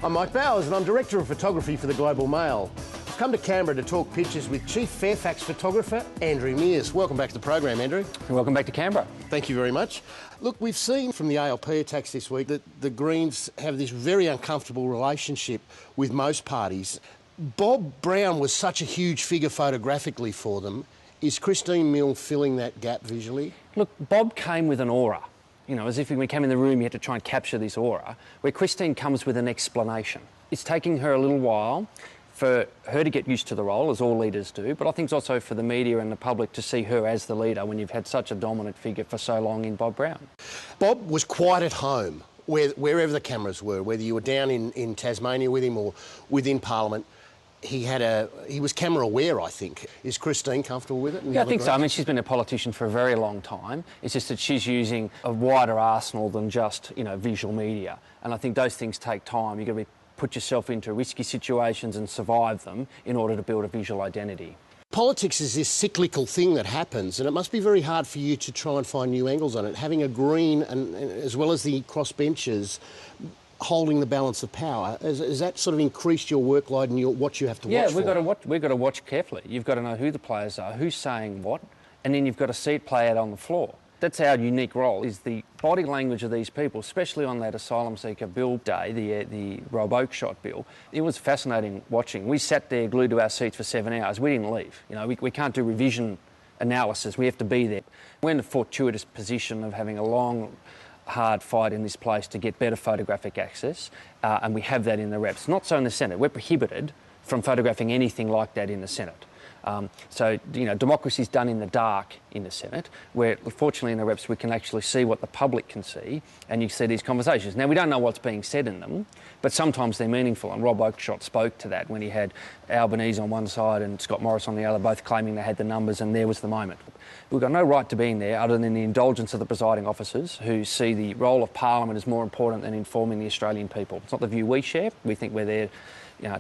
I'm Mike Bowers and I'm Director of Photography for the Global Mail. I've come to Canberra to talk pictures with Chief Fairfax photographer Andrew Meares. Welcome back to the program, Andrew. And welcome back to Canberra. Thank you very much. Look, we've seen from the ALP attacks this week that the Greens have this very uncomfortable relationship with most parties. Bob Brown was such a huge figure photographically for them. Is Christine Milne filling that gap visually? Look, Bob came with an aura. You know, as if when we came in the room, you had to try and capture this aura, where Christine comes with an explanation. It's taking her a little while for her to get used to the role, as all leaders do, but I think it's also for the media and the public to see her as the leader when you've had such a dominant figure for so long in Bob Brown. Bob was quite at home wherever the cameras were, whether you were down in Tasmania with him or within Parliament. He was camera aware, I think. Is Christine comfortable with it? Yeah, I think so. I mean, she's been a politician for a very long time. It's just that she's using a wider arsenal than just, visual media. And I think those things take time. You've got to put yourself into risky situations and survive them in order to build a visual identity. Politics is this cyclical thing that happens, and it must be very hard for you to try and find new angles on it. Having a Green, and as well as the crossbenchers, holding the balance of power, has that sort of increased your workload and what you have to watch for? Yeah, we've got to watch carefully. You've got to know who the players are, who's saying what, and then you've got to see it play out on the floor. That's our unique role, is the body language of these people, especially on that asylum seeker bill day, the Rob Oakeshott bill. It was fascinating watching. We sat there glued to our seats for 7 hours. We didn't leave. We can't do revision analysis. We have to be there. We're in the fortuitous position of having a long, hard fight in this place to get better photographic access, and we have that in the reps. Not so in the Senate. We're prohibited from photographing anything like that in the Senate. Democracy's done in the dark in the Senate, where fortunately in the reps we can actually see what the public can see, and you see these conversations. Now, we don't know what's being said in them, but sometimes they're meaningful, and Rob Oakeshott spoke to that when he had Albanese on one side and Scott Morris on the other, both claiming they had the numbers, and there was the moment. We've got no right to being there other than the indulgence of the presiding officers, who see the role of Parliament as more important than informing the Australian people. It's not the view we share. We think we're there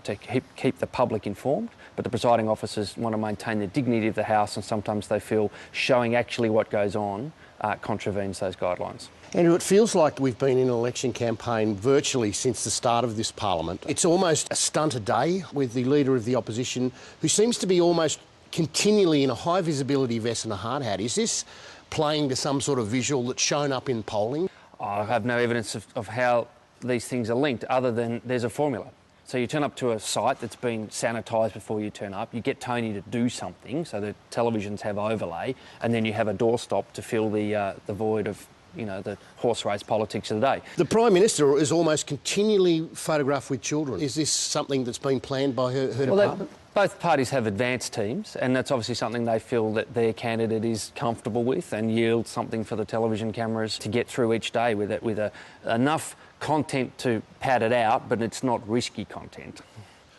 to keep the public informed, but the presiding officers want to maintain the dignity of the House, and sometimes they feel showing actually what goes on contravenes those guidelines. Andrew, it feels like we've been in an election campaign virtually since the start of this Parliament. It's almost a stunt a day with the Leader of the Opposition, who seems to be almost continually in a high visibility vest and a hard hat. Is this playing to some sort of visual that's shown up in polling? I have no evidence of how these things are linked, other than there's a formula. So you turn up to a site that's been sanitised before you turn up, you get Tony to do something, so the televisions have overlay, and then you have a doorstop to fill the void of the horse race politics of the day. The Prime Minister is almost continually photographed with children. Is this something that's been planned by her department? Both parties have advanced teams, and that's obviously something they feel that their candidate is comfortable with, and yields something for the television cameras to get through each day with enough content to pad it out, but it's not risky content.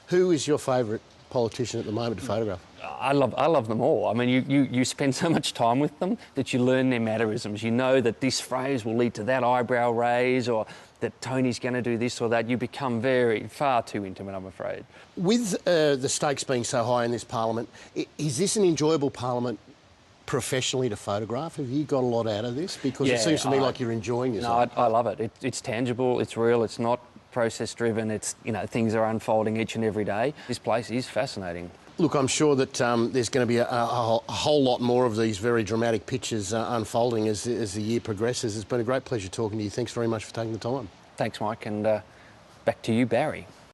Who is your favourite politician at the moment to photograph? I love them all. I mean, you spend so much time with them that you learn their mannerisms. You know that this phrase will lead to that eyebrow raise, or that Tony's going to do this or that. You become far too intimate, I'm afraid. With the stakes being so high in this Parliament, is this an enjoyable Parliament professionally to photograph? Have you got a lot out of this? Because it seems to me like you're enjoying yourself. No, I love it. It's tangible, it's real, it's not process-driven, it's, things are unfolding each and every day. This place is fascinating. Look, I'm sure that there's going to be a whole lot more of these very dramatic pictures unfolding as the year progresses. It's been a great pleasure talking to you. Thanks very much for taking the time. Thanks, Mike, and back to you, Barry.